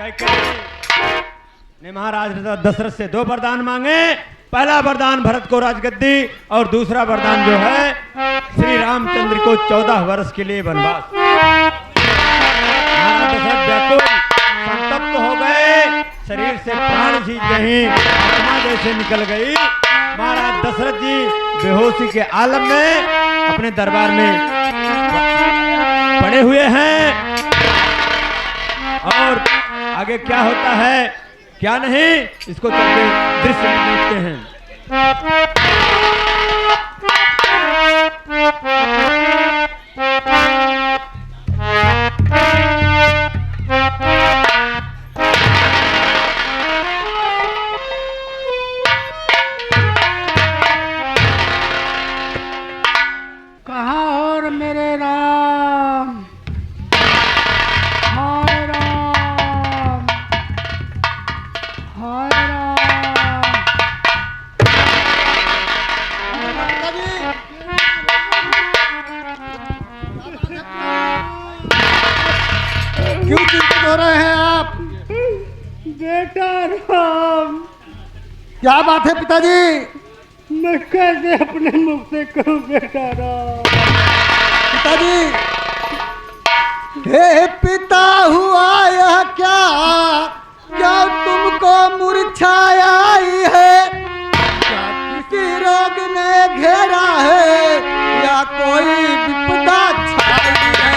कैकेयी ने महाराज दशरथ से 2 वरदान मांगे। पहला वरदान भरत को राजगद्दी और दूसरा वरदान जो है श्री रामचंद्र को 14 वर्ष के लिए वनवास। महाराज दशरथ व्याकुल संतप्त हो गए, शरीर से प्राण जी कहीं आत्मा जैसे निकल गई। महाराज दशरथ जी बेहोशी के आलम में अपने दरबार में पड़े हुए हैं। और आगे क्या होता है क्या नहीं, इसको चलते दृश्य में देखते हैं। कहाँ और मेरे राम, हाय राम, हाय राम। क्यों चिंतित हो रहे हैं आप? बेटा राम, क्या बात है पिताजी? मैं कैसे अपने मुख से कहूँ बेटा राम। पिताजी, हे पिता हुआ यह क्या, क्या तुमको मूर्छाया आई है? क्या किसी रोग ने घेरा है या कोई विपदा छाई है?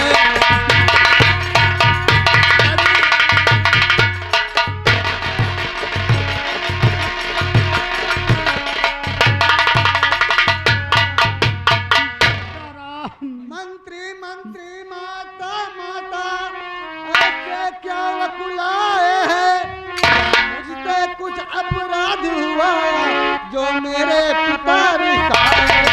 मंत्री मंत्री माता माता ऐसे क्या वकुलाए हैं? मुझसे कुछ अपराध हुआ जो मेरे पिता रिसाए हैं?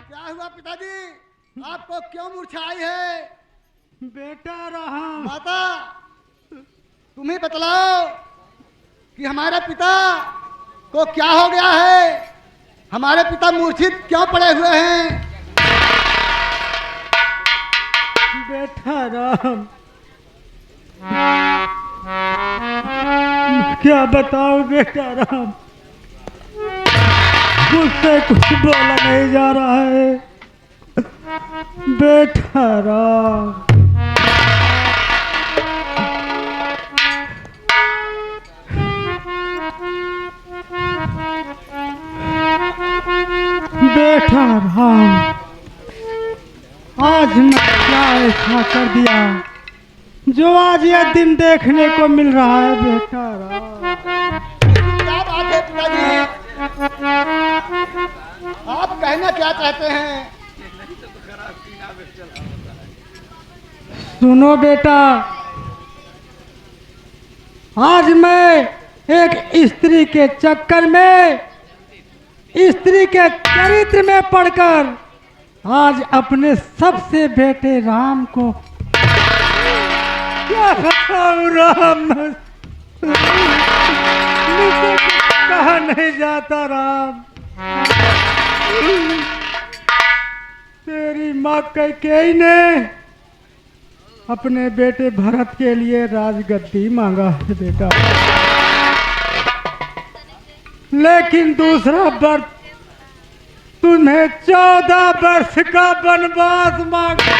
क्या हुआ पिताजी, आपको क्यों मूर्छा आई है? बेटा राम, माता, तुम ही बतलाओ कि हमारे पिता को क्या हो गया है? हमारे पिता मूर्छित क्यों पड़े हुए हैं? बेटा राम, क्या बताओ बेटा राम, मुझसे कुछ बोला नहीं जा रहा है बेटा राम। बेटा राम, आज मैं क्या ऐसा कर दिया जो आज यह दिन देखने को मिल रहा है बेटा राम। क्या बात है पिताजी, आप कहना क्या चाहते हैं? सुनो बेटा, आज मैं एक स्त्री के चक्कर में, स्त्री के चरित्र में पढ़कर आज अपने सबसे बेटे राम को क्या बताऊं राम, मुझसे कहा नहीं जाता राम। तेरी माँ कैकेयी ने अपने बेटे भरत के लिए राजगद्दी मांगा है बेटा, लेकिन दूसरा वर तुम्हें 14 वर्ष का वनवास मांगा।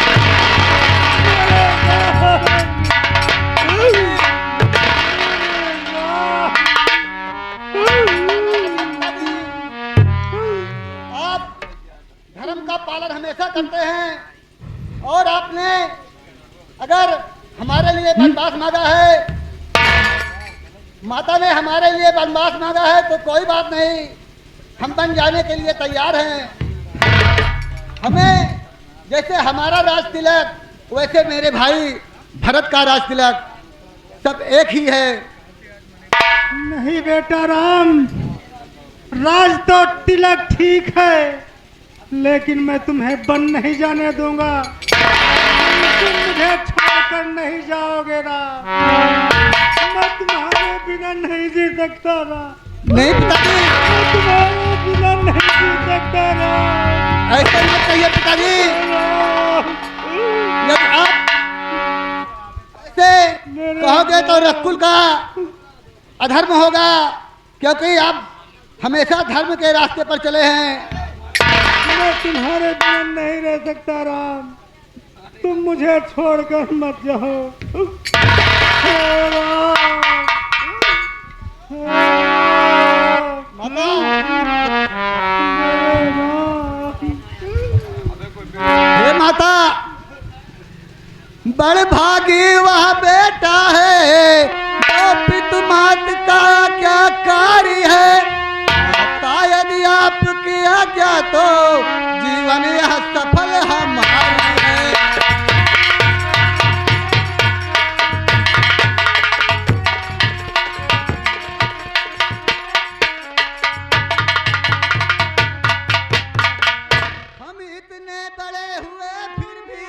आप धर्म का पालन हमेशा करते हैं और आपने अगर हमारे लिए वनवास मांगा है, माता ने हमारे लिए वनवास मांगा है, तो कोई बात नहीं, हम बन जाने के लिए तैयार हैं। हमें जैसे हमारा राज तिलक वैसे मेरे भाई भरत का राज तिलक सब एक ही है। नहीं बेटा राम, राज तो तिलक ठीक है, लेकिन मैं तुम्हें बन नहीं जाने दूंगा। तुम मुझे छोड़कर नहीं जाओगे राम, मैं तुम्हारे बिना नहीं जी सकता राम। नहीं पिताजी, मैं तुम्हारे बिना नहीं जी सकता राम। ऐसा मत कहिए पिताजी। राम, यदि आप ऐसे कहोगे तो रसकुल का अधर्म होगा, क्योंकि आप हमेशा धर्म के रास्ते पर चले हैं। मैं तुम्हारे बिना नहीं रह सकता राम, तुम मुझे छोड़कर मत जाओ। हे राम, हे राम, माता, हे राम। हे माता, बड़ भागी वह बेटा है, तो पितु मात का क्या कार्य है। माता यदि आपकी आज्ञा तो जीवन यह सफल हमारी है। हम इतने बड़े हुए फिर भी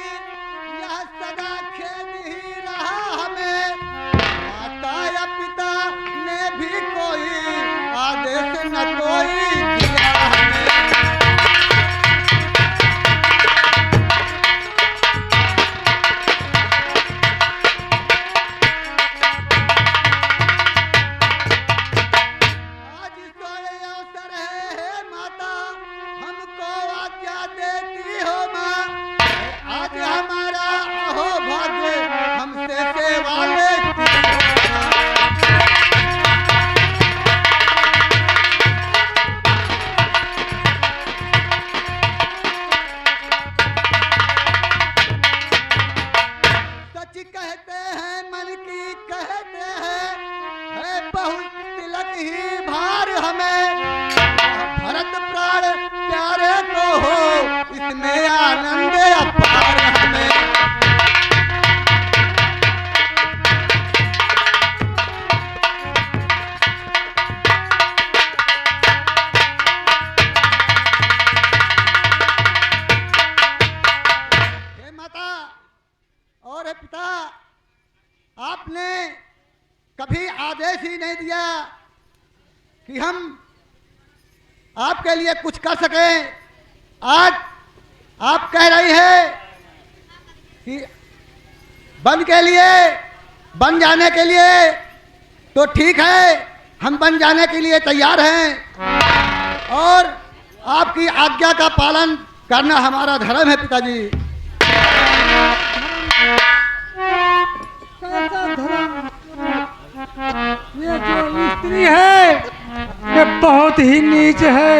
यह सदा खेद ही रहा हमें। माता या पिता ने भी कोई आदेश न कोई दिया हमें। आज सोए अवसर है हे माता, हमको आज्ञा देती हो माँ। आज हमारा अहो भाग्य हमसे सेवा लेती हो माँ। सच कहते हैं मन की कहते हैं, है बहुत तिलक ही भार हमें। भरत प्राण प्यारे को हो, इसमें आनंद अपार हमें। हे माता और हे पिता, आपने कभी आदेश ही नहीं दिया कि हम आपके लिए कुछ कर सकें। आज आप कह रही है कि बन जाने के लिए तो ठीक है, हम बन जाने के लिए तैयार हैं और आपकी आज्ञा का पालन करना हमारा धर्म है पिताजी। कैसा धर्म? ये जो स्त्री है ये बहुत ही नीच है,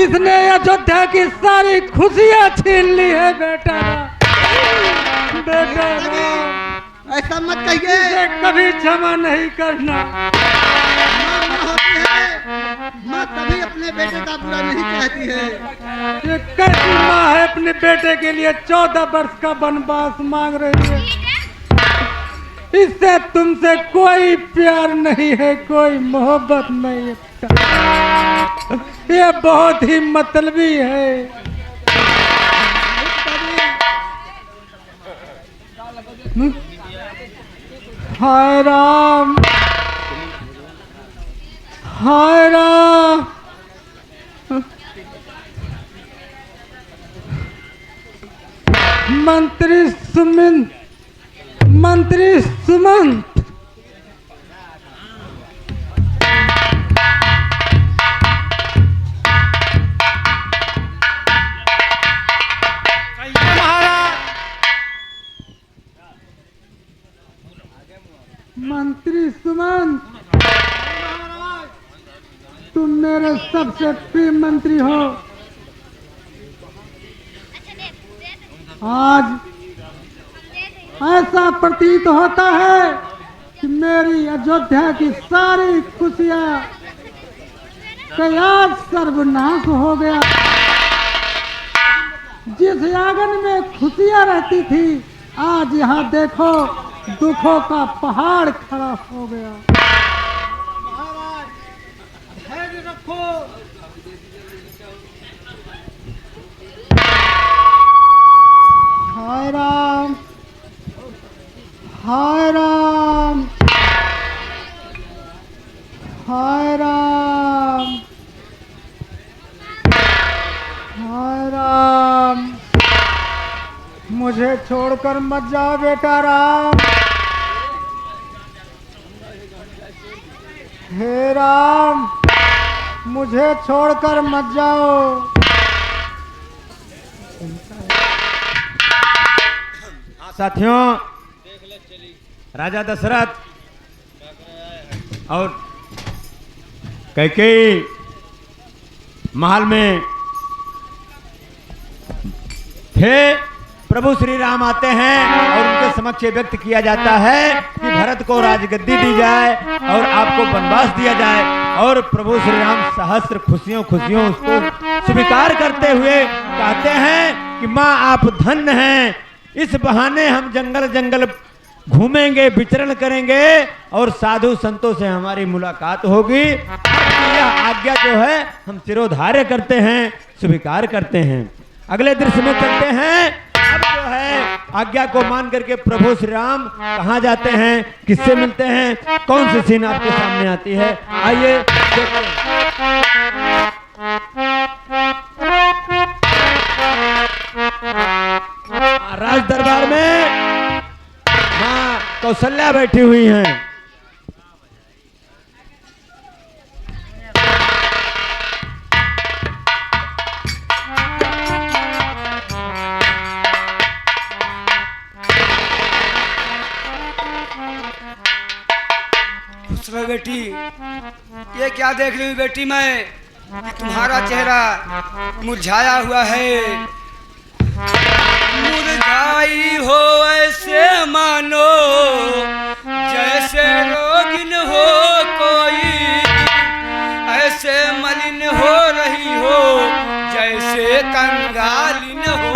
इसने अयोध्या की सारी खुशियां छीन ली है बेटा। बेटा ऐसा मत कहिए। इसे कभी क्षमा नहीं करना। माँ होती है, माँ कभी अपने बेटे का बुरा नहीं कहती है। ये कैसी माँ है अपने बेटे के लिए 14 वर्ष का वनवास मांग रही है। इससे तुमसे कोई प्यार नहीं है, कोई मोहब्बत नहीं है। ये बहुत ही मतलबी है। हाय राम, हाय राम। मंत्री सुमंत मंत्री सुमंत, तुम मेरे सबसे प्रिय मंत्री हो। आज ऐसा प्रतीत होता है कि मेरी अयोध्या की सारी खुशियां आज सर्वनाश हो गया। जिस आंगन में खुशियां रहती थी, आज यहाँ देखो दुखों का पहाड़ खड़ा हो गया। महाराज धैर्य रखो। हाय राम, हाय राम, हाय राम, हाय राम, मुझे छोड़कर मत जाओ बेटा राम। हे राम, मुझे छोड़कर मत जाओ। साथियों, राजा दशरथ और कैकेयी महल में थे। प्रभु श्री राम आते हैं और उनके समक्ष ये व्यक्त किया जाता है कि भरत को राजगद्दी दी जाए और आपको वनवास दिया जाए। और प्रभु श्री राम सहस्त्र खुशियों खुशियों उसको स्वीकार करते हुए कहते हैं कि माँ आप धन्य हैं, इस बहाने हम जंगल जंगल घूमेंगे, विचरण करेंगे और साधु संतों से हमारी मुलाकात होगी। यह आज्ञा जो है हम सिरोधार्य करते हैं, स्वीकार करते हैं। अगले दृश्य में चलते हैं। अब जो है आज्ञा को मान करके प्रभु श्री राम कहाँ जाते हैं, किससे मिलते हैं, कौन सी सीन आपके सामने आती है, आइए देखते हैं। राज दरबार में माँ कौशल्या बैठी हुई हैं। बेटी, ये क्या देख रही हूँ बेटी मैं, तुम्हारा चेहरा मुरझाया हुआ है। मुरझाई हो ऐसे मानो जैसे रोगिन हो कोई, ऐसे मलिन हो रही हो जैसे कंगालिन हो।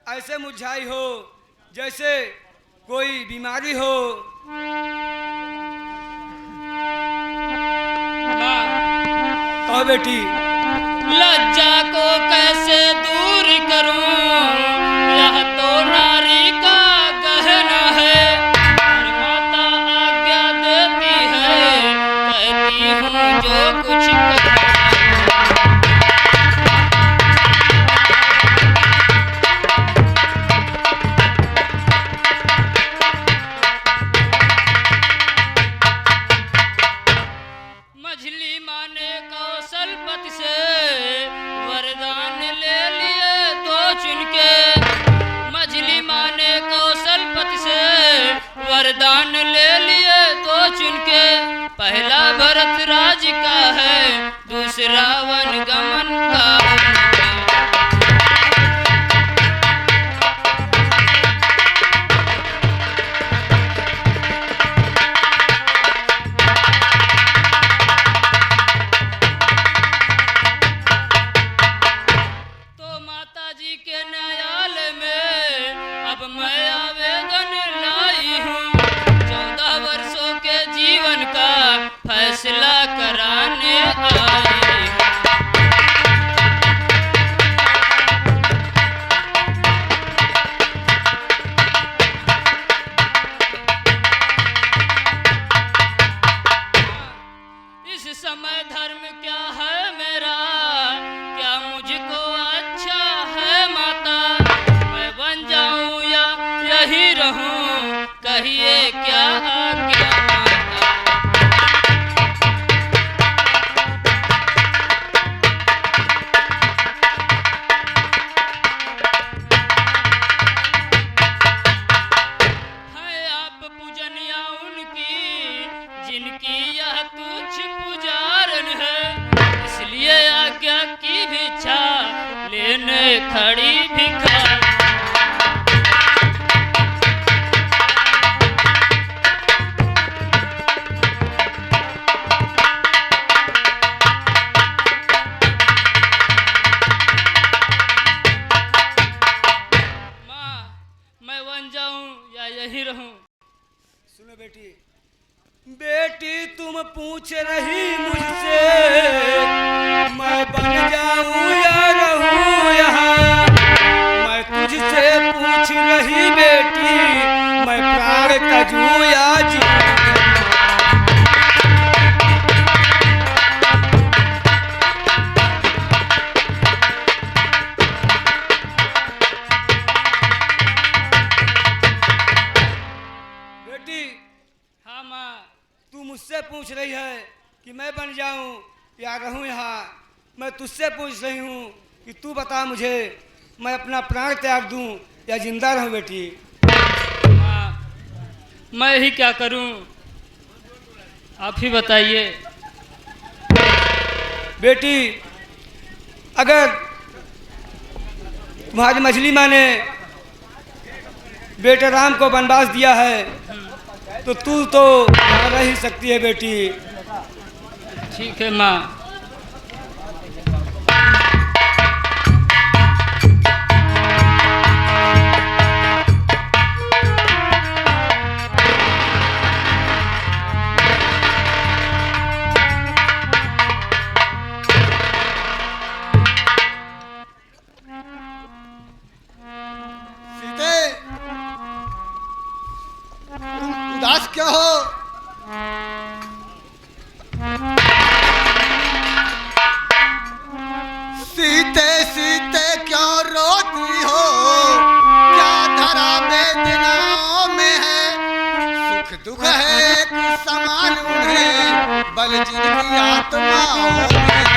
ऐसे मुरझाई हो जैसे कोई बीमारी हो। कहो बेटी। लज्जा को कैसे दूर करूं, यह तो नारी का गहना है। और माता आज्ञा देती है, कहती हूँ जो कुछ करना। वरदान ले लिए तो चुनके, पहला भरत राज का है, दूसरा वन गमन का। तो माता जी के न्यायालय में अब मैं आवेदन लाई हूँ, 14 वर्षों के जीवन का फैसला कराने आई। इस समय धर्म क्या है मेरा, क्या मुझको अच्छा है माता, मैं बन जाऊं या यही रहूं, कहिए क्या आज्ञा माता। है आप पूजनिया उनकी, जिनकी यह तुच्छ पुजारन है, इसलिए आज्ञा की भिक्षा लेने खड़ी भिखारी। माँ, मैं बन जाऊं या यही रहूं। सुनो बेटी, बेटी तुम पूछ रही मुझसे मैं बन जाऊं या रहूं यहाँ। मैं तुझसे पूछ रही बेटी मैं प्राण तजूं या जीऊं। बेटी हाँ माँ। तू मुझसे पूछ रही है कि मैं बन जाऊं या रहूं यहाँ। मैं तुझसे पूछ रही हूँ कि तू बता मुझे मैं अपना प्राण त्याग दूं या जिंदा रहूं। बेटी माँ मैं ही क्या करूं, आप ही बताइए। बेटी अगर तुम्हारी मछली माँ ने बेटे राम को वनवास दिया है तो तू तो यहाँ रह ही सकती है बेटी। ठीक है माँ। सीते, तुम उदास क्यों हो? सीते सीते क्यों रोती हो? क्या धरा वेदनाओं में है? सुख दुख है एक समान उन्हें, बल जिनकी आत्माओं में है।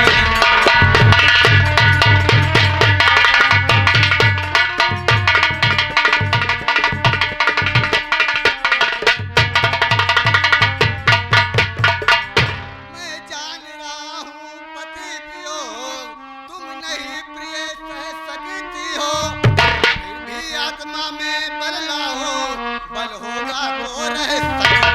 मैं जान रहा हूँ पति वियोग तुम नहीं प्रिय सह सकती हो, फिर भी आत्मा में बल लाओ, बल होगा तो रह सकती हो।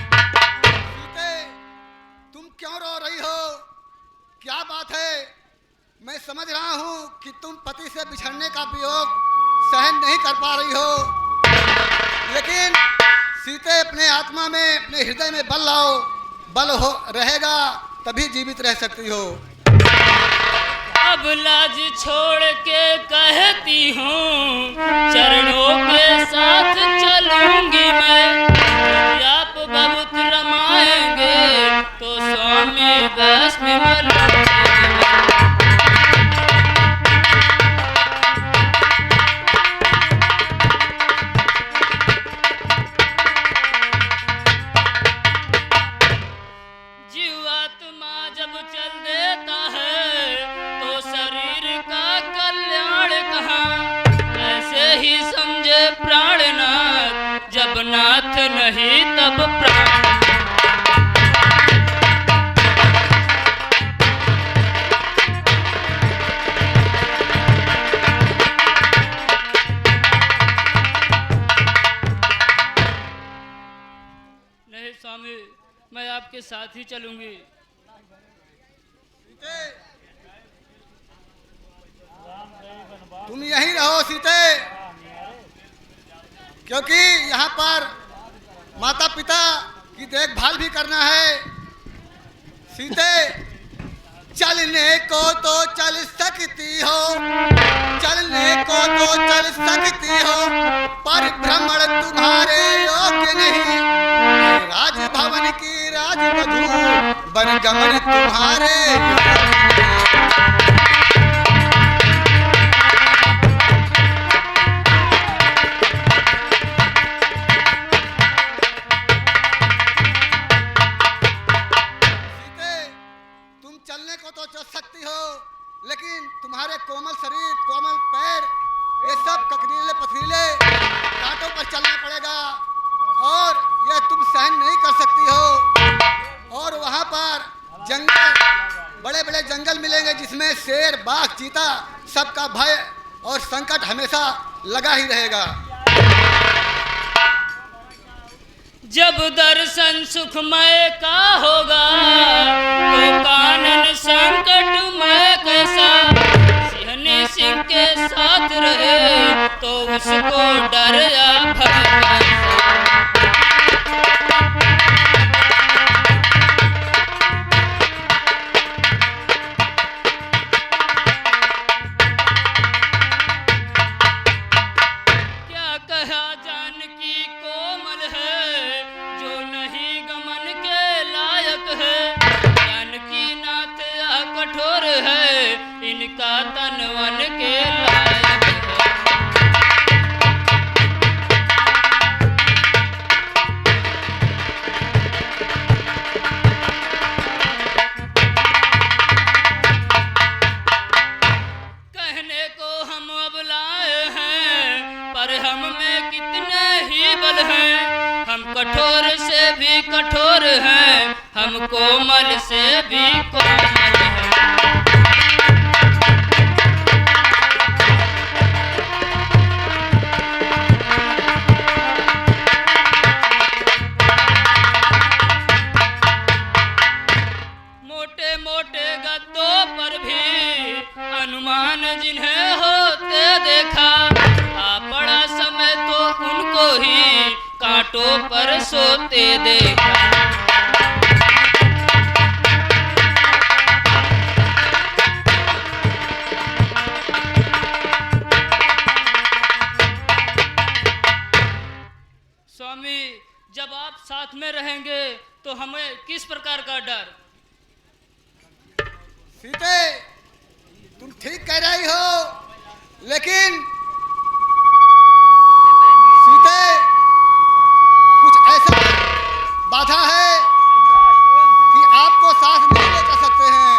सीते, तुम क्यों रो रही हो? क्या बात है? मैं समझ रहा हूँ कि तुम पति से बिछड़ने का वियोग सहन नहीं कर पा रही हो, लेकिन सीते अपने आत्मा में अपने हृदय में बल लाओ, बल हो रहेगा तभी जीवित रह सकती हो। अब लाज छोड़ के कहती हूँ चरणों के साथ चलूंगी मैं। यदि आप बहुत रमाएंगे तो स्वामी वैष्णव लूंगी मैं। जीवात्मा जब चल देता है तो शरीर का कल्याण कहाँ। ऐसे ही समझे प्राणनाथ, जब नाथ नहीं तब प्राण। नहीं स्वामी, मैं आपके साथ ही चलूंगी। सीते, तुम यहीं रहो सीते, क्योंकि यहाँ पर माता पिता की देखभाल भी करना है। सीते, चलने को तो चल सकती हो, चलने को तो चल सकती हो, पर भ्रमण तुम्हारे योग्य नहीं। राजभवन की राजवधू बनगमन तुम्हारे योग्य नहीं। सीते, तुम चलने को तो चल सकती हो, लेकिन तुम्हारे कोमल शरीर, कोमल पैर, ये सब ककरीले पथरीले कांटों पर चलना पड़ेगा और यह तुम सहन नहीं कर सकती हो। और वहाँ पर जंगल, बड़े बड़े जंगल मिलेंगे जिसमें शेर, बाघ, चीता, सबका भय और संकट हमेशा लगा ही रहेगा। जब दर्शन सुखमय का होगा तो कानन संग उसको डर या भय कैसा। क्या कहा जानकी कोमल है, जो नहीं गमन के लायक है। जानकी नाथ यह कठोर है, इनका तन वन के लायक है। कहने को हम अब लाए हैं, पर हम में कितने ही बल हैं। हम कठोर से भी कठोर हैं, हम कोमल से भी कोमल हैं। मोटे मोटे गद्दों पर भी अनुमान जिन्हें होते देखा। आ बड़ा समय तो उनको ही कांटों पर सोते देखा। स्वामी, जब आप साथ में रहेंगे तो हमें किस प्रकार का डर? सीते, तुम ठीक कह रही हो, लेकिन सीते कुछ ऐसा बाधा है कि आपको सांस नहीं ले कर सकते हैं।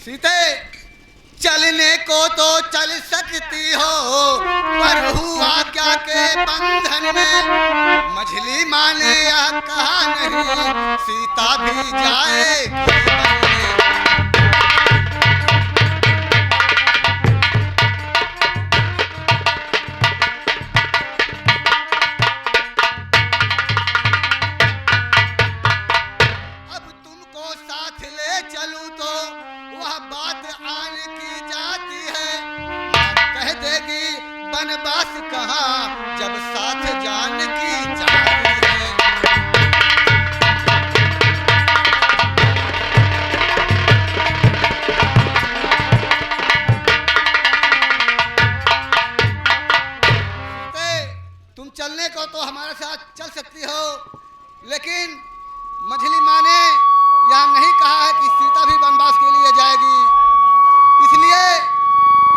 सीते, चलने को तो चल सकती हो, पर हुआ क्या के बंधन में। मछली माँ ने यह कहा नहीं, सीता भी जाएगी बनने। अब तुमको साथ ले चलूं तो वह बात आन की जाती है। कह देगी बनवास कहाँ, जब साथ जान की जाती है। सीते, तुम चलने को तो हमारे साथ चल सकती हो, लेकिन मछली माँ ने यह नहीं कहा है कि सीता भी वनवास के लिए जाएगी। इसलिए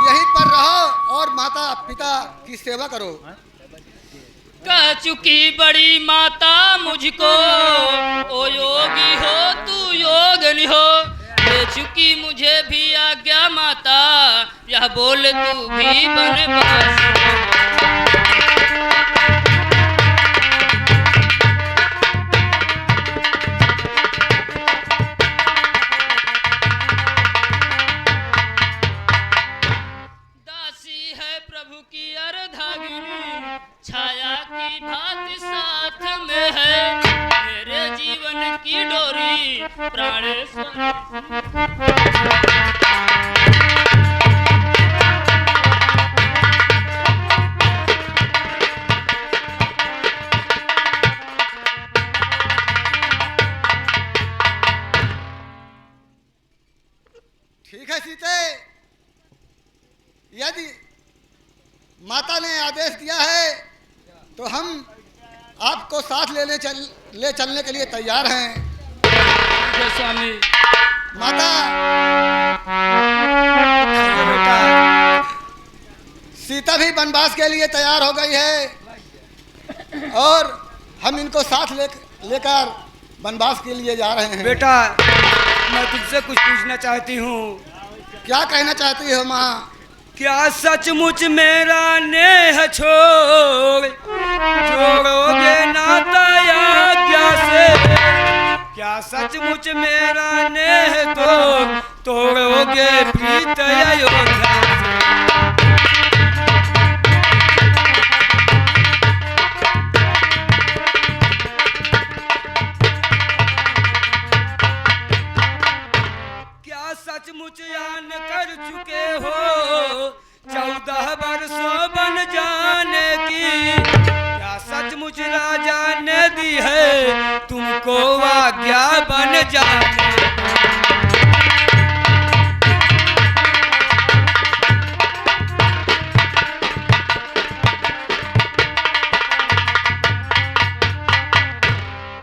यहीं पर रहो और माता पिता की सेवा करो। कह चुकी बड़ी माता मुझको, ओ योगी हो तू योगिनी हो। दे चुकी मुझे भी आज्ञा माता, यह बोल तू भी बनवास हो। दासी है प्रभु की अर्धांगिनी, छाया की भांति साथ में है। मेरे जीवन की डोरी प्राणेश्वर। ठीक है सीते, यदि माता ने आदेश दिया है तो हम आपको साथ ले चलने के लिए तैयार हैं। जय स्वामी। माता, बेटा, सीता भी वनवास के लिए तैयार हो गई है और हम इनको साथ लेकर वनवास के लिए जा रहे हैं। बेटा, मैं तुमसे कुछ पूछना चाहती हूँ। क्या कहना चाहती हो माँ? क्या सचमुच मेरा नेह जोड़ोगे नाता आज्ञा से? क्या सचमुच मेरा नेह तोड़ोगे प्रीत अयोध्या से? पूछ राजा ने दी है तुमको आज्ञा बन जाने।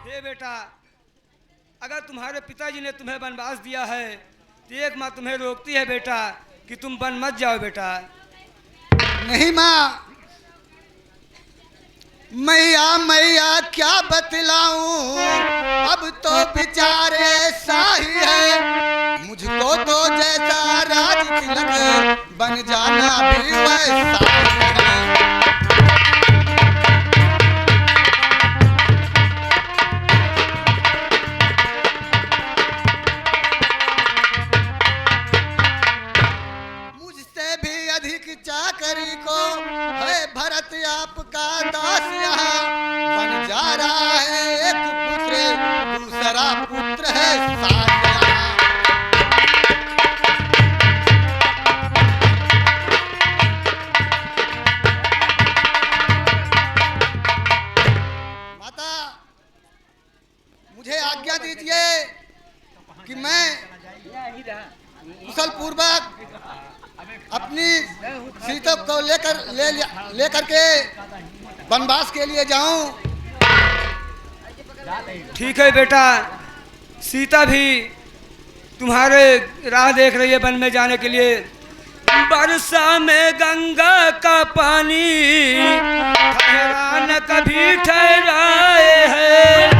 हे बेटा, अगर तुम्हारे पिताजी ने तुम्हें वनवास दिया है तो एक माँ तुम्हें रोकती है बेटा कि तुम वन मत जाओ बेटा। नहीं माँ, मैया मैया क्या बतलाऊं, अब तो बेचारे ऐसा ही है, मुझको तो जैसा राज तिलक बन जाना भी वैसा ही है। मुझसे भी अधिक चाकरी को है भरत आपका दास, यहाँ बन जा रहा है एक पुत्र, दूसरा पुत्र है साथ यहाँ। माता, मुझे आज्ञा दीजिए कि मैं कुशल पूर्वक अपनी सीता को लेकर के वनवास के लिए जाऊं। ठीक है बेटा, सीता भी तुम्हारे राह देख रही है वन में जाने के लिए। बरसा में गंगा का पानी ठहरा न कभी ठहराए है,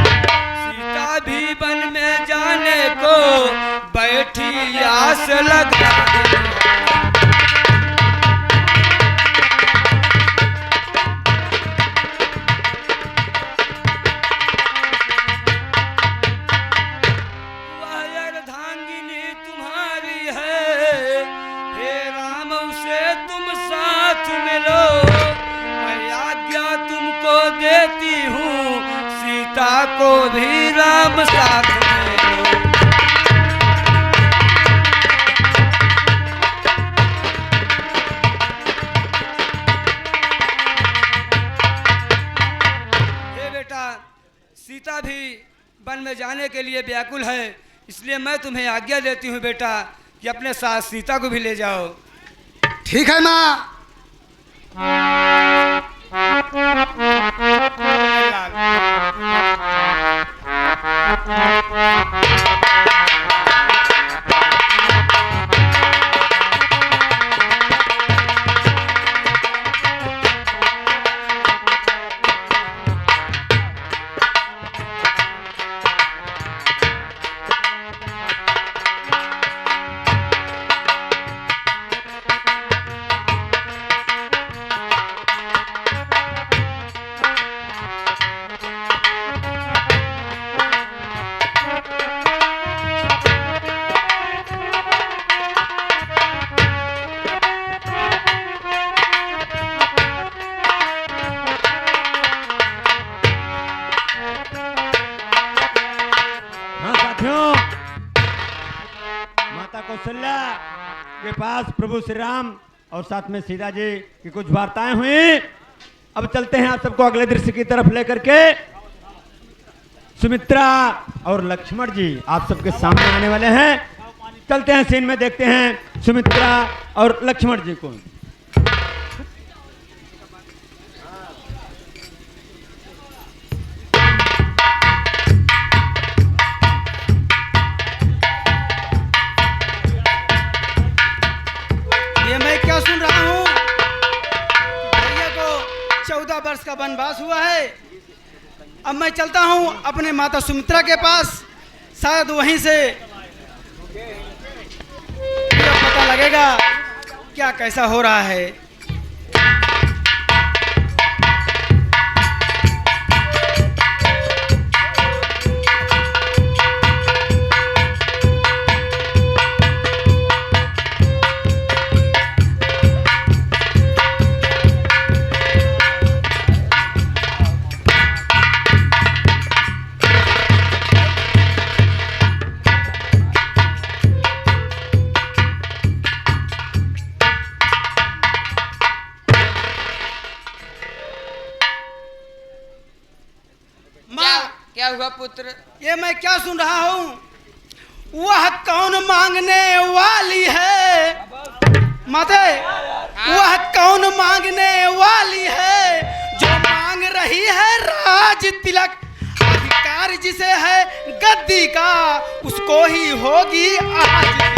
सीता भी वन में जाने को बैठी आस लगा। को भी राम साथ में लो। हे बेटा, सीता भी वन में जाने के लिए व्याकुल है, इसलिए मैं तुम्हें आज्ञा देती हूँ बेटा कि अपने साथ सीता को भी ले जाओ। ठीक है माँ। कौशल्या के पास प्रभु श्री राम और साथ में सीता जी की कुछ वार्ताएं हुई। अब चलते हैं आप सबको अगले दृश्य की तरफ लेकर के। सुमित्रा और लक्ष्मण जी आप सबके सामने आने वाले हैं। चलते हैं सीन में, देखते हैं सुमित्रा और लक्ष्मण जी को। सुन रहा हूँ भैया को 14 वर्ष का वनवास हुआ है। अब मैं चलता हूँ अपने माता सुमित्रा के पास, शायद वहीं से पता लगेगा क्या कैसा हो रहा है। क्या हुआ पुत्र? ये मैं क्या सुन रहा हूँ? वह कौन मांगने वाली है माते? वह कौन मांगने वाली है जो मांग रही है राज तिलक? अधिकार जिसे है गद्दी का उसको ही होगी आज तिलक।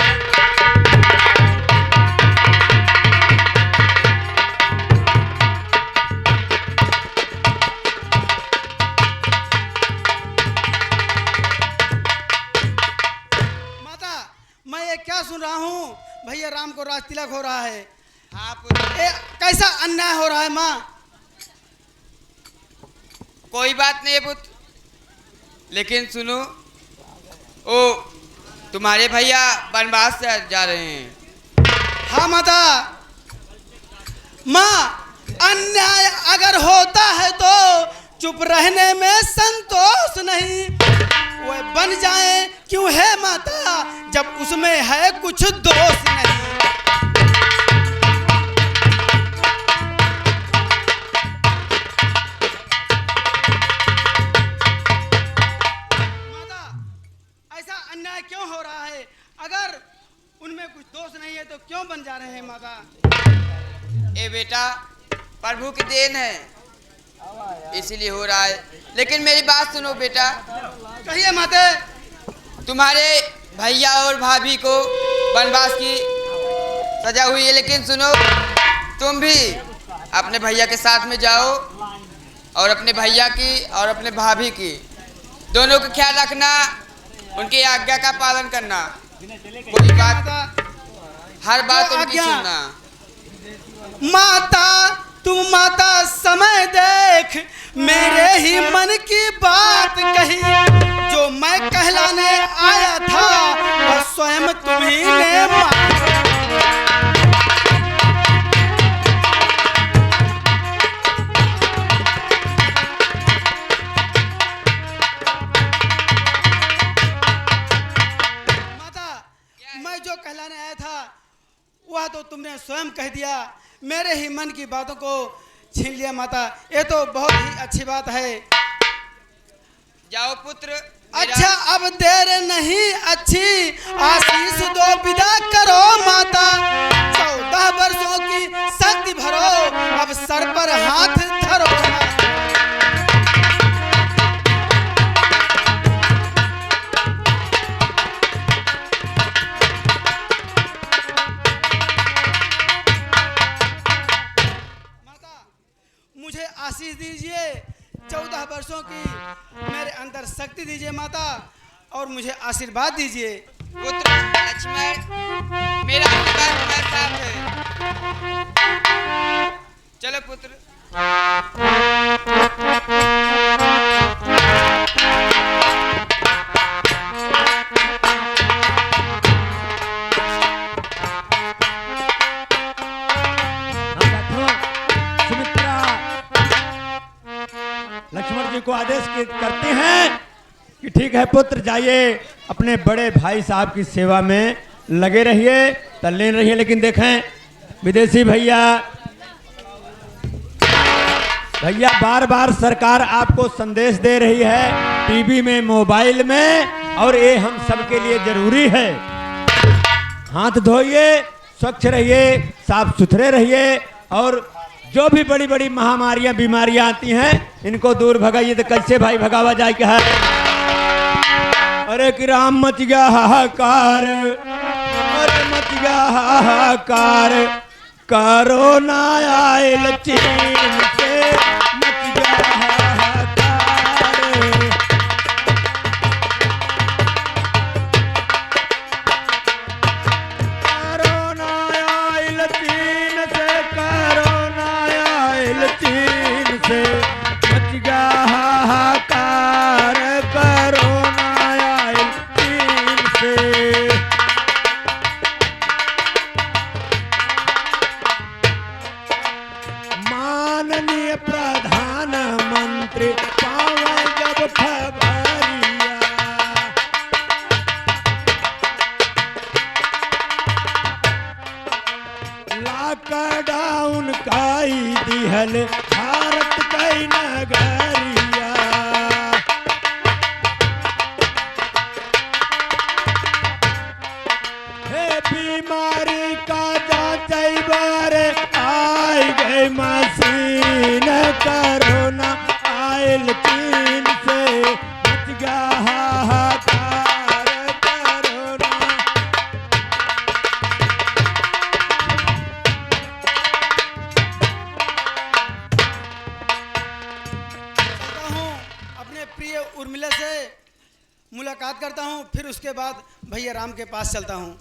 मैं ये क्या सुन रहा हूँ? भैया राम को राज तिलक हो रहा है। हाँ पुत्र। कैसा अन्याय हो रहा है माँ? कोई बात नहीं है पुत्र, लेकिन सुनो, ओ तुम्हारे भैया वनवास से जा रहे हैं। हाँ माता। माँ, अन्याय अगर होता है तो चुप रहने में संतोष नहीं। वह बन जाए क्यों है माता जब उसमें है कुछ दोष नहीं। माता, ऐसा अन्याय क्यों हो रहा है? अगर उनमें कुछ दोष नहीं है तो क्यों बन जा रहे हैं माता? ए बेटा, प्रभु की देन है, इसीलिए हो रहा है। लेकिन मेरी बात सुनो बेटा। कहिए माते। तुम्हारे भैया और भाभी को वनवास की सजा हुई है, लेकिन सुनो, तुम भी अपने भैया के साथ में जाओ और अपने भैया की और अपने भाभी की दोनों का ख्याल रखना, उनकी आज्ञा का पालन करना। कोई बात, हर बात उनकी सुनना। माता, तुम माता समय देख, मेरे ही मन की बात कही। जो मैं कहलाने आया था वह स्वयं तुम्ही ने माता, मैं जो कहलाने आया था वह तो तुमने स्वयं कह दिया। मेरे ही मन की बातों को छीन लिया माता। ये तो बहुत ही अच्छी बात है। जाओ पुत्र। अच्छा, अब देर नहीं अच्छी, आशीष दो विदा करो माता। 14 वर्षों की शक्ति भरो, अब सर पर हाथ धरो। माता, मुझे आशीष दीजिए। 14 वर्षों की मेरे अंदर शक्ति दीजिए माता, और मुझे आशीर्वाद दीजिए। पुत्र लक्ष्मण, मेरा आशीर्वाद तुम्हारे साथ है। चलो पुत्र। लक्ष्मण जी को आदेश करते हैं कि ठीक है पुत्र, जाइए अपने बड़े भाई साहब की सेवा में लगे रहिए, तल्लीन रहिए। लेकिन देखें, विदेशी भैया बार बार सरकार आपको संदेश दे रही है, टीवी में, मोबाइल में, और ये हम सबके लिए जरूरी है। हाथ धोइए, स्वच्छ रहिए, साफ सुथरे रहिए, और जो भी बड़ी बड़ी महामारियां, बीमारियां आती हैं, इनको दूर भगाइए। तो कैसे भाई भगावा जाए? क्या है? अरे कि राम मच गया हाहाकार, अरे मच गया हाहाकार, कोरोना आयल चीन से, मच गया हाहाकार। कोरोना आयल चीन से, कोरोना आयल चीन से, मच गया हाहाकार, कोरोना आयल चीन से। माननीय प्रधानमंत्री पावन जब खबरिया, लॉकडाउन काई दिहल भारत कई नगरिया। मशीन कोरोना आयल चीन से मच गया हाहाकार कोरोना। चलता हूँ अपने प्रिय उर्मिला से मुलाकात करता हूँ, फिर उसके बाद भैया राम के पास चलता हूँ।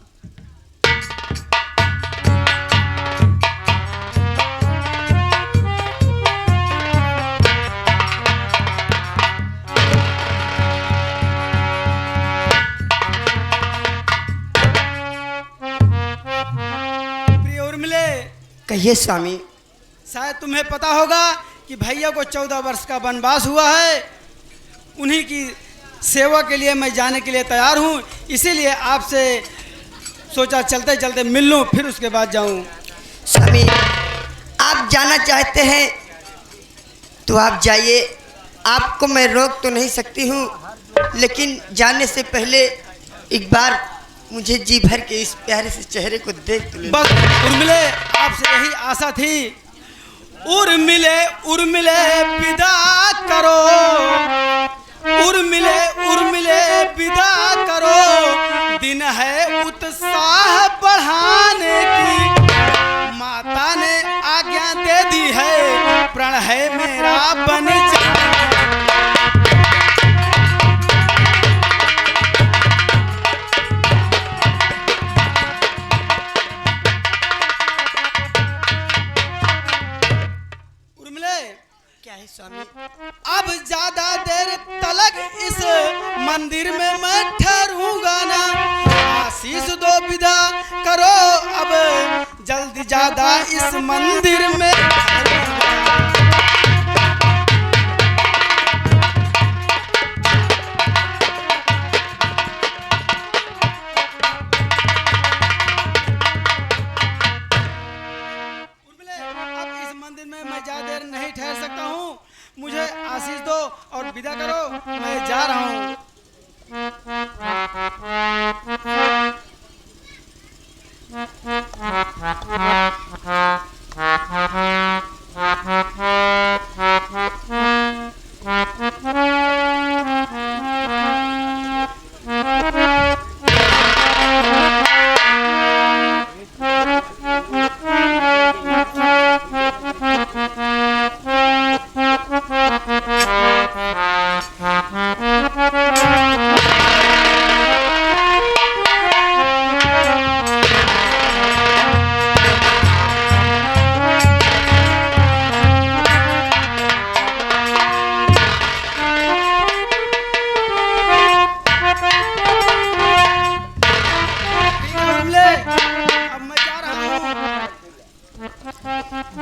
प्रिय उर्मिले, कहिए स्वामी। शायद तुम्हें पता होगा कि भैया को 14 वर्ष का वनवास हुआ है। उन्हीं की सेवा के लिए मैं जाने के लिए तैयार हूँ, इसीलिए आपसे सोचा चलते चलते मिल लूँ, फिर उसके बाद जाऊँ। स्वामी, आप जाना चाहते हैं तो आप जाइए, आपको मैं रोक तो नहीं सकती हूँ, लेकिन जाने से पहले एक बार मुझे जी भर के इस प्यारे से चेहरे को देख तो ले। बस उर्मिले, आपसे यही आशा थी। उर्मिले उर्मिले विदा करो, उर्मिले उर्मिले विदा करो, दिन है उत्साह बढ़ाने की, माता ने आज्ञा दे दी है, प्रण है मेरा बन जा। क्या है स्वामी? अब ज्यादा देर तलक इस मंदिर में मैं ठहरूंगा ना, आशीष दो विदा करो, अब जल्दी ज्यादा इस मंदिर में। अब इस मंदिर में मैं ज्यादा देर नहीं ठहर सकता हूँ, मुझे आशीष दो और विदा करो, मैं जा रहा हूँ।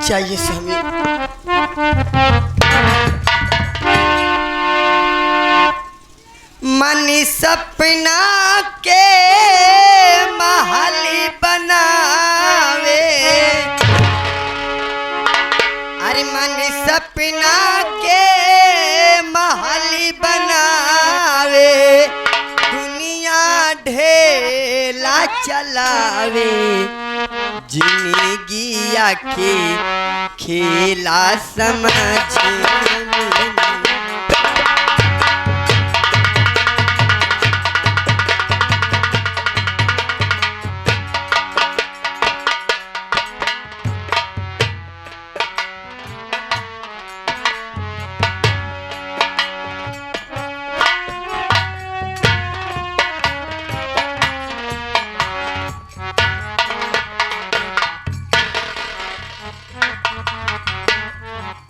चाहिए स्वामी। मन सपना के महल बनावे, अरे मन सपना के महल बनावे, दुनिया ढेला चलावे, जिंदगिया के खेला समझ।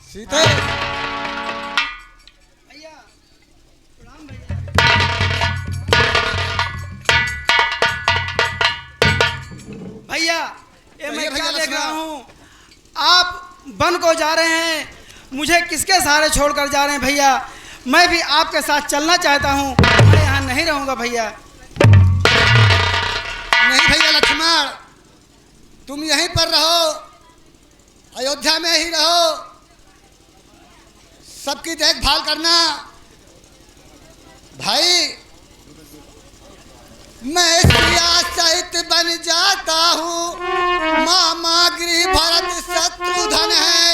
सीते भैया प्रणाम भैया। भैया ये मैं क्या देख रहा हूँ, आप वन को जा रहे हैं, मुझे किसके सहारे छोड़कर जा रहे हैं भैया? मैं भी आपके साथ चलना चाहता हूँ, मैं यहाँ नहीं रहूँगा भैया। नहीं भैया लक्ष्मण, तुम यहीं पर रहो, अयोध्या में ही रहो, सबकी देखभाल करना। भाई मैं सिया सहित बन जाता हूँ। मामा गृह भरत शत्रुधन है,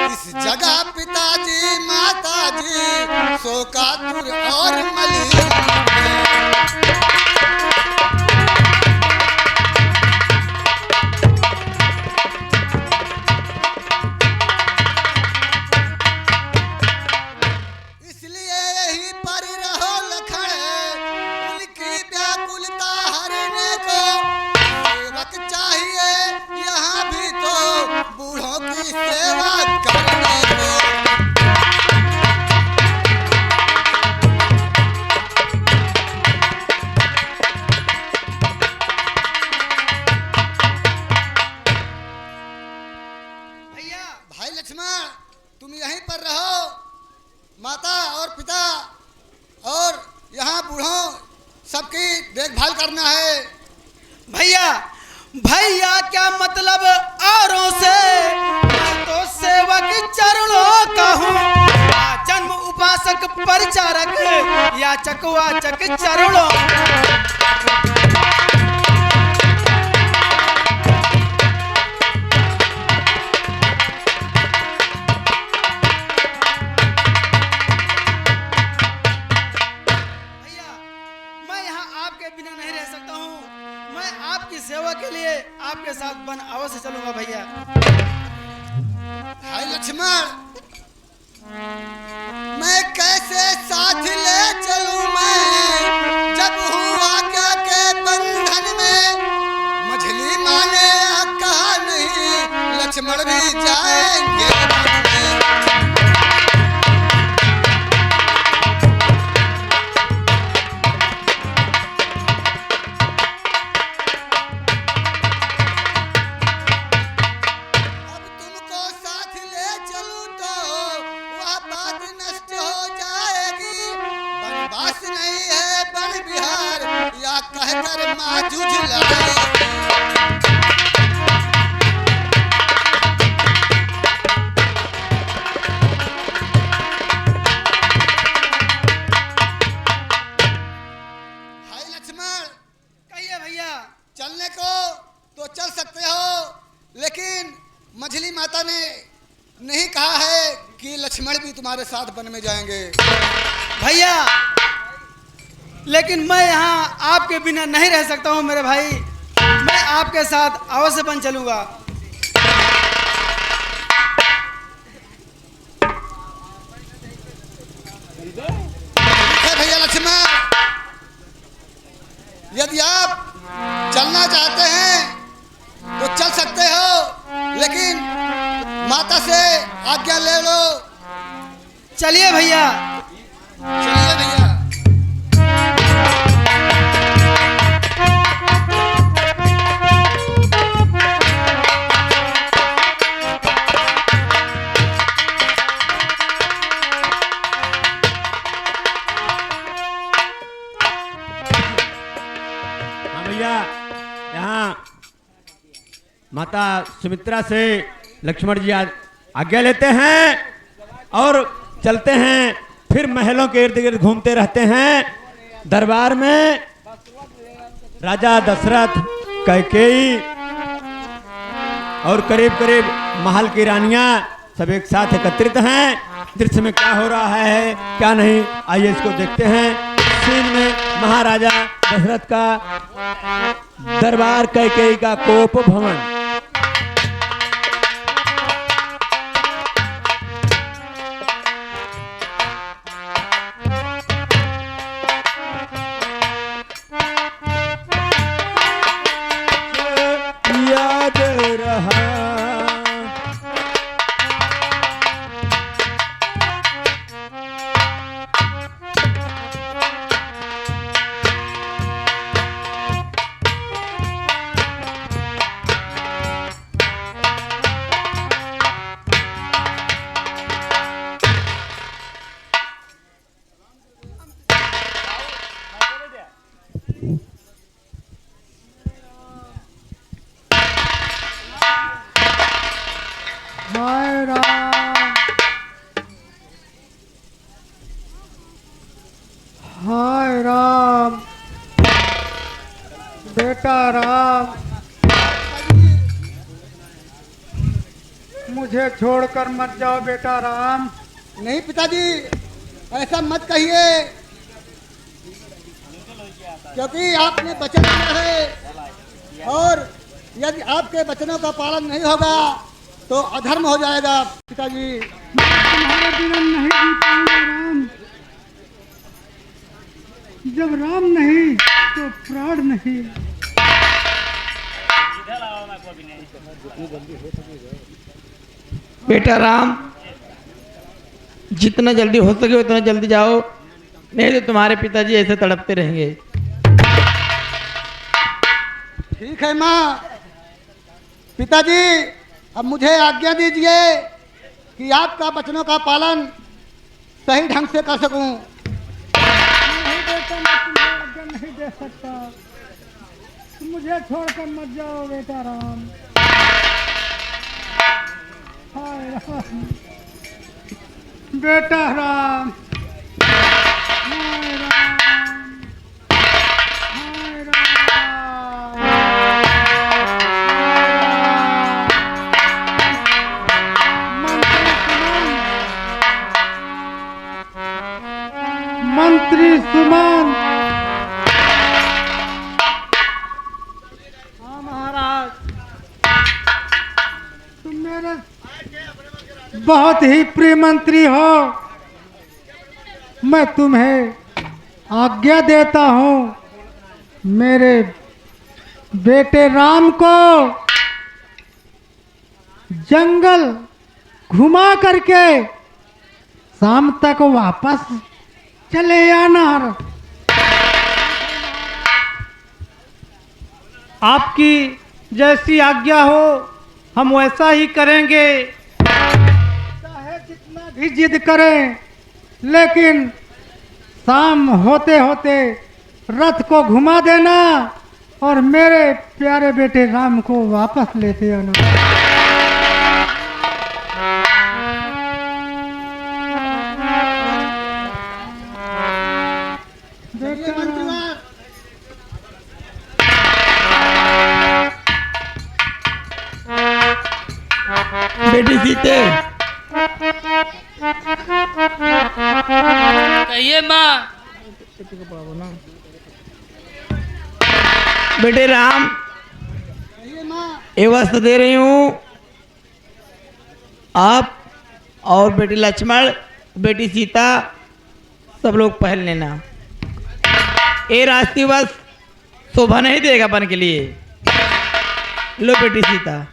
इस जगह पिताजी माताजी शोकातुर और मलिन है। इसलिए यही पर रहो लखन, उनकी व्याकुलता हरने को सेवक चाहिए यहाँ भी तो बूढ़ों की सेवा करने को। भैया भाई लक्ष्मण तुम यहीं पर रहो, माता और पिता और यहाँ बूढ़ों सबकी देखभाल करना है। भैया भैया क्या मतलब औरों से, मैं तो सेवक चरणों का हूँ। जन्म उपासक परिचारक या चकवाचक चरणों। भैया मैं यहाँ आपके बिना नहीं रह सकता हूँ। मैं आपकी सेवा के लिए आपके साथ वन अवश्य चलूंगा भैया। भाई लक्ष्मण मैं कैसे साथ ले चलूं मैं, जब हूँ आज्ञा के बंधन में। मझली माने कहा नहीं, लक्ष्मण भी जाएंगे वन में। अब तुमको साथ ले चलूं तो वह बात नष्ट हो जाएगी। बनवास नहीं है बन बिहार, या कहकर माँ झुझलाएगी। भाई लक्ष्मण कहिए भैया। चलने को तो चल सकते हो, लेकिन मझली माता ने नहीं कहा है कि लक्ष्मण भी तुम्हारे साथ वन में जाएंगे। भैया लेकिन मैं यहाँ आपके बिना नहीं रह सकता हूँ मेरे भाई। मैं आपके साथ अवश्य बन चलूंगा। ठीक है भैया लक्ष्मण, यदि आप चलना चाहते हैं तो चल सकते हो, लेकिन माता से आज्ञा ले लो। चलिए भैया। चलिए भैया। हाँ भैया, यहाँ माता सुमित्रा से लक्ष्मण जी आज्ञा लेते हैं और चलते हैं। फिर महलों के इर्द गिर्द घूमते रहते हैं। दरबार में राजा दशरथ, कैकेयी और करीब करीब महल की रानियां सब एक साथ एकत्रित हैं। दृश्य में क्या हो रहा है क्या नहीं, आइए इसको देखते हैं। सीन में महाराजा दशरथ का दरबार, कैकेयी का कोप भवन। याद रहा हाय राम, हाय राम। बेटा राम, मुझे छोड़कर मत जाओ बेटा राम। नहीं पिताजी, ऐसा मत कहिए, क्योंकि आपने वचन दिया है और यदि आपके वचनों का पालन नहीं होगा तो अधर्म हो जाएगा पिताजी। तुम्हारे बिना नहीं जी पाऊंगा राम। जब राम नहीं तो प्राण नहीं। बेटा राम, जितना जल्दी हो सके उतना जल्दी जाओ, नहीं तो तुम्हारे पिताजी ऐसे तड़पते रहेंगे। ठीक है माँ। पिताजी, अब मुझे आज्ञा दीजिए कि आपका वचनों का पालन सही ढंग से कर सकूं। नहीं बेटा, मैं तुम्हें आज्ञा नहीं दे सकता। तुम मुझे छोड़कर मत जाओ बेटा राम। हाय राम, बेटा राम, हाय राम, हाय राम। मंत्री सुमन। हाँ महाराज, तुम मेरे बहुत ही प्रिय मंत्री हो। मैं तुम्हें आज्ञा देता हूँ, मेरे बेटे राम को जंगल घुमा करके शाम तक वापस चले आना। आपकी जैसी आज्ञा हो हम वैसा ही करेंगे। चाहे जितना भी जिद करें, लेकिन शाम होते होते रथ को घुमा देना और मेरे प्यारे बेटे राम को वापस लेते आना। बेटी सीते, कहिए माँ। बेटे राम, कहिए माँ। ये वस्त्र दे रही हूँ, आप और बेटी लक्ष्मण, बेटी सीता सब लोग पहन लेना। ये राष्ट्रीय वस्त्र शोभा नहीं देगा बन के लिए। लो बेटी सीता।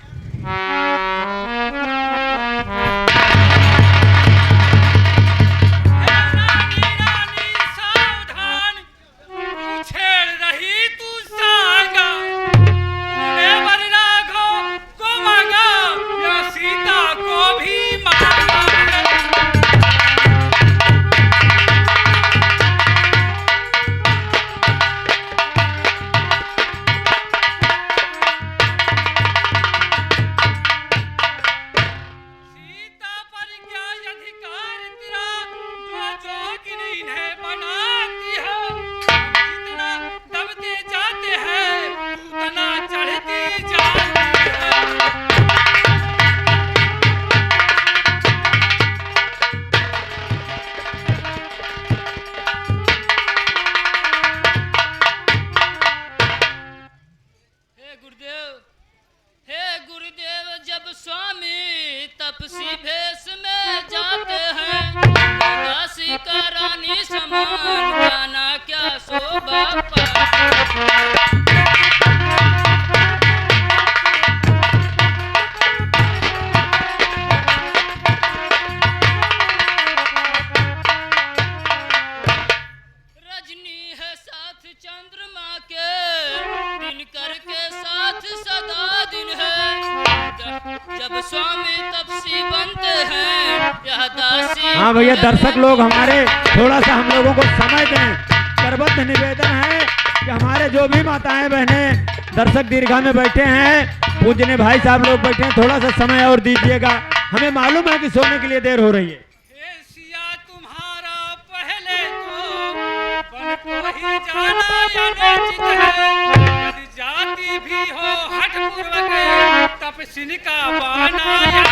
तपसी भेष में जाते हैं, दासी का रानी समान, जाना क्या शोभा पाते। रजनी है साथ चंद्रमा के, दिनकर के साथ सदा दिन है। जब स्वामी तपसी बनते हैं, यह दासी। हाँ भैया, दर्शक लोग हमारे थोड़ा सा हम लोगों को समय दें। करबद्ध निवेदन है कि हमारे जो भी माताएं बहनें दर्शक दीर्घा में बैठे हैं, पूजने भाई साहब लोग बैठे हैं, थोड़ा सा समय और दीजिएगा। हमें मालूम है कि सोने के लिए देर हो रही है। तुम्हारा पहले तो बन को ही जाना या निश्चित है, यदि तपस्विनी का बनाया।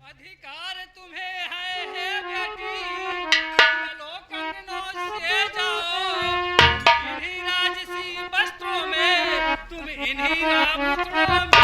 अधिकार तुम्हें है बेटी, चलो कंगनों से जाओ, इन्हीं राजसी वस्त्रों में, तुम इन्हीं आभूषणों में।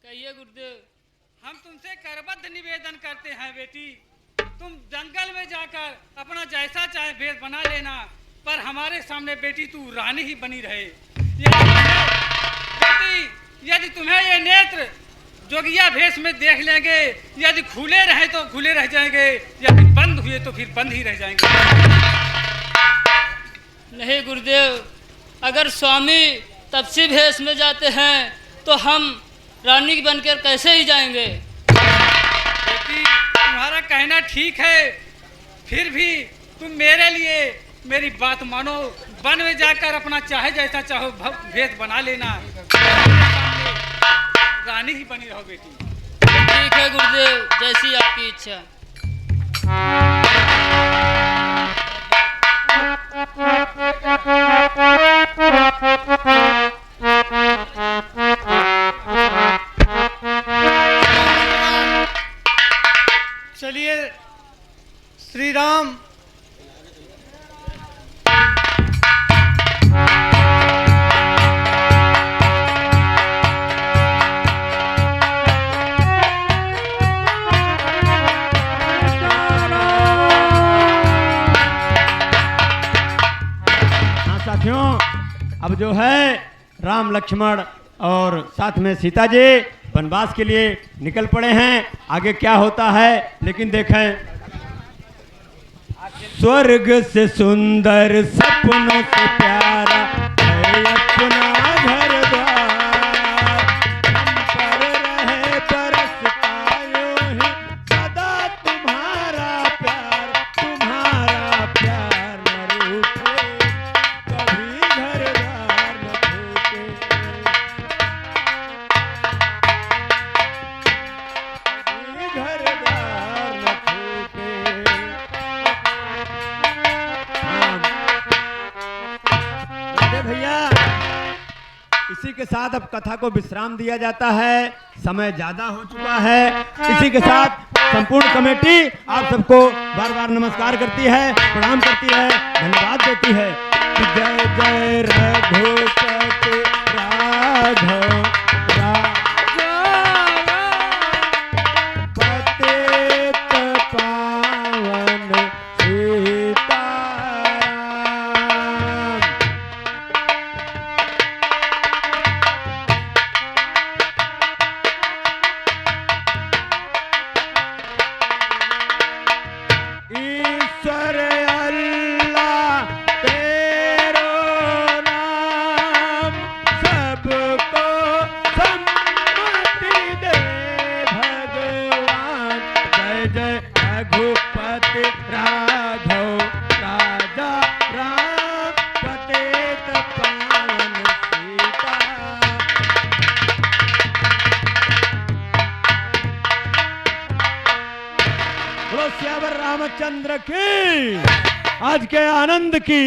कहिए गुरुदेव। हम तुमसे करबद्ध निवेदन करते हैं बेटी, तुम जंगल में जाकर अपना जैसा चाहे भेष बना लेना, पर हमारे सामने बेटी तू रानी ही बनी रहे। बेटी यदि तुम्हें ये नेत्र जोगिया भेष में देख लेंगे, यदि खुले रहे तो खुले रह जाएंगे, यदि बंद हुए तो फिर बंद ही रह जाएंगे। नहीं गुरुदेव, अगर स्वामी तपसी भेष में जाते हैं तो हम रानी बनकर कैसे ही जाएंगे। बेटी तुम्हारा कहना ठीक है, फिर भी तुम मेरे लिए मेरी बात मानो, वन में जाकर अपना चाहे जैसा चाहो भेष बना लेना, रानी ही बनी रहो बेटी। ठीक है गुरुदेव, जैसी आपकी इच्छा। चलिए श्री राम। हाँ साथियों, अब जो है राम लक्ष्मण और साथ में सीता जी वनवास के लिए निकल पड़े हैं। आगे क्या होता है लेकिन देखें। स्वर्ग से सुंदर सपनों से प्यारा है अपना घर द्वार, हम पर रहे बरसता यूं ही सदा तुम्हारा प्यार न रूठे, कभी घर द्वार न छूटे। घर द्वार न छूटे। राधे भैया, इसी के साथ अब कथा को विश्राम दिया जाता है, समय ज्यादा हो चुका है। इसी के साथ संपूर्ण कमेटी आप सबको बार बार नमस्कार करती है, प्रणाम करती है, धन्यवाद देती है। जय जय रघुपति राघव पतित पावन सीताराम। ईश्वर अल्लाह तेरो नाम, सबको सम्मति दे भगवान। जय जय रघुपति राघव राजा राम, पतित पावन सीता। बोलो श्यावर रामचंद्र की, आज के आनंद की।